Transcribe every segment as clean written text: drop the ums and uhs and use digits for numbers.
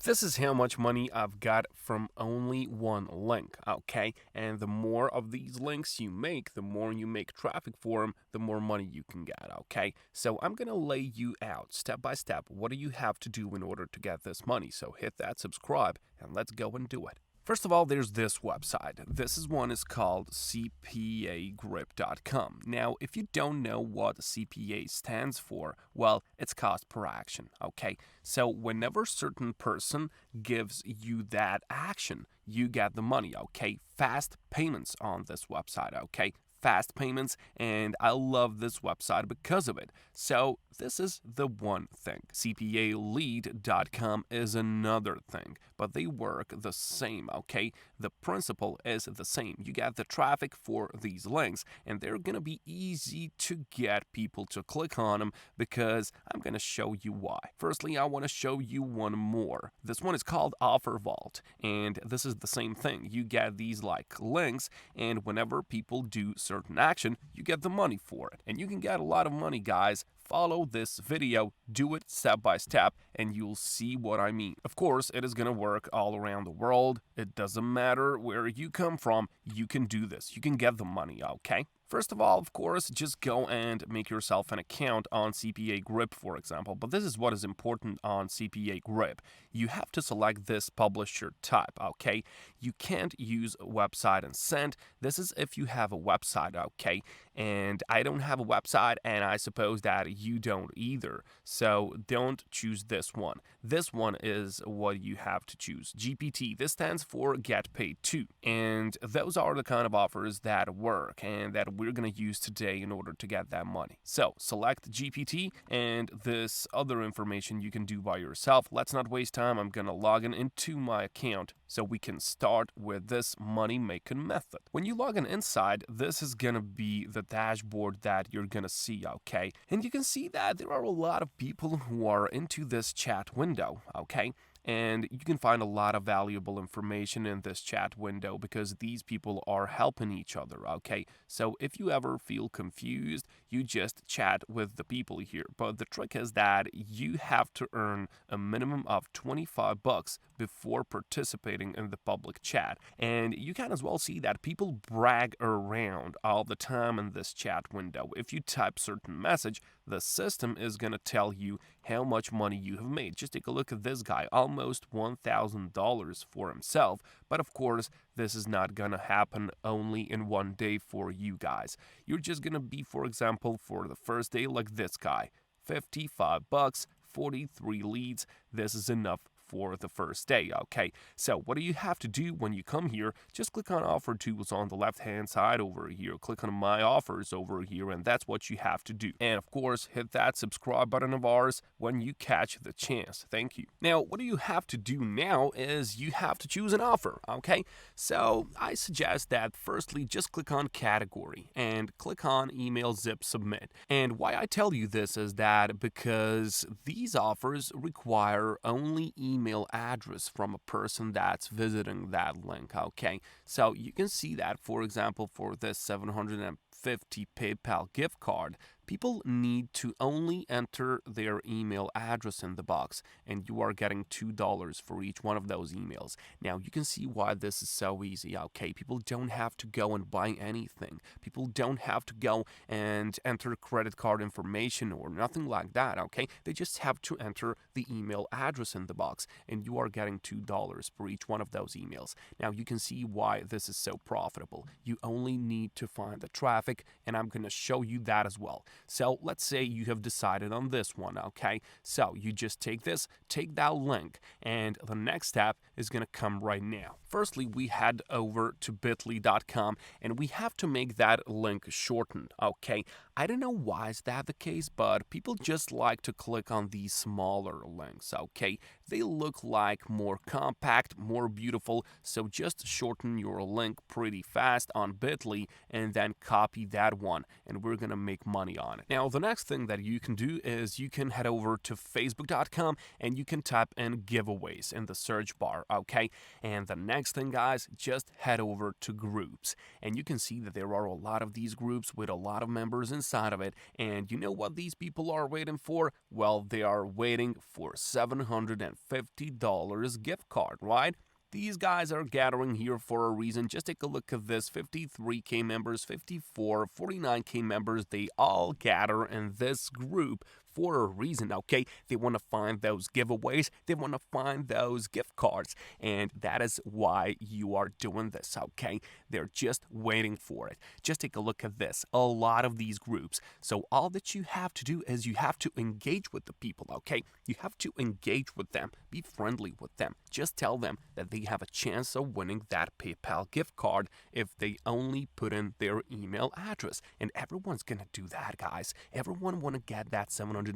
This is how much money I've got from only one link, okay? And the more of these links you make, the more you make traffic for them, the more money you can get, okay? So I'm gonna lay you out step by step. What do you have to do in order to get this money? So hit that subscribe and let's go and do it. First of all, there's this website. This is one is called CPAgrip.com. Now, if you don't know what CPA stands for, well, it's cost per action, okay? So whenever certain person gives you that action, you get the money, okay? Fast payments on this website, okay? Fast payments, and I love this website because of it. So, this is the one thing. CPAlead.com is another thing, but they work the same, okay? The principle is the same. You get the traffic for these links, and they're gonna be easy to get people to click on them because I'm gonna show you why. Firstly, I wanna show you one more. This one is called Offer Vault, and this is the same thing. You get these like links, and whenever people do certain action, you get the money for it. And you can get a lot of money, guys. Follow this video, do it step by step, and you'll see what I mean. Of course, it is going to work all around the world. It doesn't matter where you come from, you can do this. You can get the money, okay? First of all, of course, just go and make yourself an account on CPA Grip, for example. But this is what is important on CPA Grip. You have to select this publisher type, okay? You can't use a website and send. This is if you have a website, okay? And I don't have a website, and I suppose that you don't either. So don't choose this one. This one is what you have to choose. GPT, this stands for Get Paid To. And those are the kind of offers that work and that we're going to use today in order to get that money. So select GPT, and this other information you can do by yourself. Let's not waste time. I'm going to log in into my account so we can start with this money making method. When you log in inside, this is going to be the dashboard that you're going to see, okay? And you can see that there are a lot of people who are into this chat window, okay? And you can find a lot of valuable information in this chat window because these people are helping each other, okay? So if you ever feel confused, you just chat with the people here. But the trick is that you have to earn a minimum of 25 bucks before participating in the public chat. And you can as well see that people brag around all the time in this chat window. If you type certain message, the system is going to tell you how much money you have made. Just take a look at this guy, almost $1,000 for himself. But of course, this is not going to happen only in one day for you guys. You're just going to be, for example, for the first day like this guy, 55 bucks, 43 leads. This is enough for the first day, okay? So what do you have to do when you come here? Just click on Offer Tools on the left-hand side over here. Click on My Offers over here, and that's what you have to do. And of course, hit that subscribe button of ours when you catch the chance. Thank you. Now, what do you have to do now is you have to choose an offer, okay? So I suggest that firstly, just click on Category and click on Email Zip Submit. And why I tell you this is that because these offers require only email address from a person that's visiting that link, okay? So you can see that, for example, for this 750 PayPal gift card, people need to only enter their email address in the box, and you are getting $2 for each one of those emails. Now, you can see why this is so easy, okay? People don't have to go and buy anything. People don't have to go and enter credit card information or nothing like that, okay? They just have to enter the email address in the box, and you are getting $2 for each one of those emails. Now, you can see why this is so profitable. You only need to find the traffic, and I'm going to show you that as well. So let's say you have decided on this one, okay? So you just take that link, and the next step is going to come right now. Firstly, we head over to bit.ly.com, and we have to make that link shortened, okay? I don't know why is that the case, but people just like to click on these smaller links, okay? They look like more compact, more beautiful, so just shorten your link pretty fast on Bitly and then copy that one, and we're gonna make money on it. Now, the next thing that you can do is you can head over to facebook.com and you can type in giveaways in the search bar, okay? And the next thing, guys, just head over to groups, and you can see that there are a lot of these groups with a lot of members inside of it, and you know what these people are waiting for? Well, they are waiting for 750 $750 gift card, right? These guys are gathering here for a reason. Just take a look at this. 53K members, 54, 49K members, they all gather in this group for a reason, okay? They want to find those giveaways. They want to find those gift cards. And that is why you are doing this, okay? They're just waiting for it. Just take a look at this. A lot of these groups. So all that you have to do is you have to engage with the people, okay? You have to engage with them. Be friendly with them. Just tell them that they have a chance of winning that PayPal gift card if they only put in their email address. And everyone's going to do that, guys. Everyone want to get that 750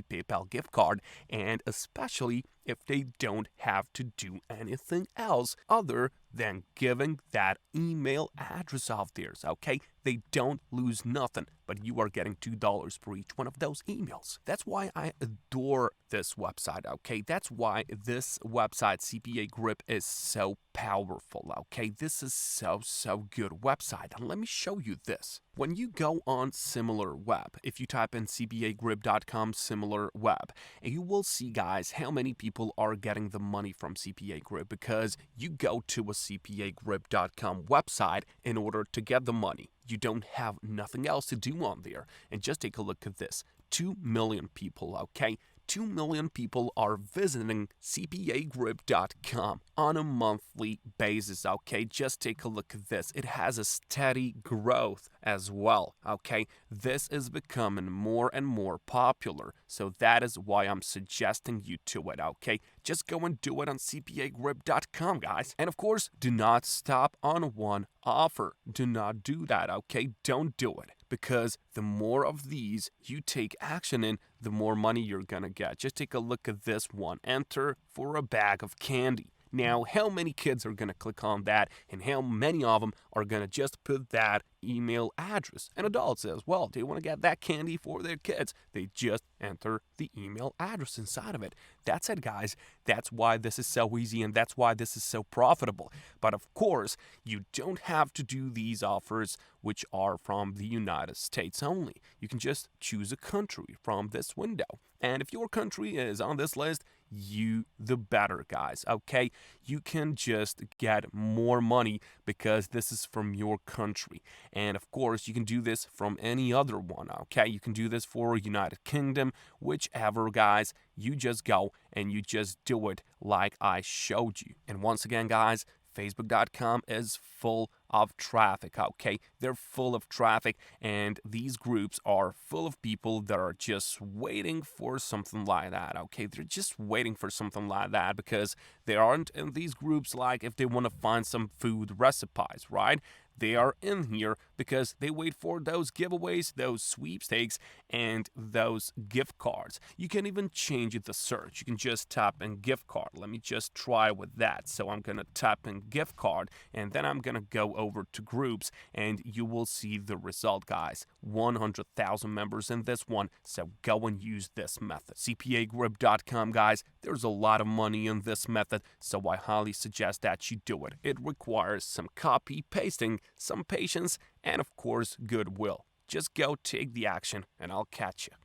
PayPal gift card, and especially if they don't have to do anything else other than giving that email address of theirs, okay? They don't lose nothing, but you are getting $2 for each one of those emails. That's why I adore this website, okay? That's why this website, CPA Grip, is so powerful, okay? This is so good website. And let me show you this. When you go on SimilarWeb, if you type in cpagrip.com SimilarWeb, you will see, guys, how many people are getting the money from CPA Grip, because you go to a cpagrip.com website in order to get the money. You don't have nothing else to do on there. And just take a look at this. 2 million people, okay? 2 million people are visiting cpagrip.com on a monthly basis, okay? Just take a look at this. It has a steady growth as well, okay? This is becoming more and more popular, so that is why I'm suggesting you to it, okay? Just go and do it on cpagrip.com, guys. And of course, do not stop on one offer. Do not do that, okay? Don't do it, because the more of these you take action in, the more money you're gonna get. Just take a look at this one. Enter for a bag of candy. Now, how many kids are going to click on that, and how many of them are going to just put that email address? And adults as well. They want to get that candy for their kids. They just enter the email address inside of it. That's it, guys. That's why this is so easy, and that's why this is so profitable. But of course, you don't have to do these offers which are from the United States only. You can just choose a country from this window. And if your country is on this list, you the better, guys, okay? You can just get more money because this is from your country. And of course, you can do this from any other one, okay? You can do this for United Kingdom, whichever, guys. You just go and you just do it like I showed you. And once again, guys, Facebook.com is full of traffic, okay? They're full of traffic, and these groups are full of people that are just waiting for something like that, okay? They're just waiting for something like that because they aren't in these groups like if they want to find some food recipes, right? They are in here because they wait for those giveaways, those sweepstakes, and those gift cards. You can even change the search. You can just type in gift card. Let me just try with that. So I'm going to type in gift card, and then I'm going to go over to groups, and you will see the result, guys. 100,000 members in this one, so go and use this method. CPAgrip.com, guys. There's a lot of money in this method, so I highly suggest that you do it. It requires some copy pasting, some patience, and of course, goodwill. Just go take the action, and I'll catch you.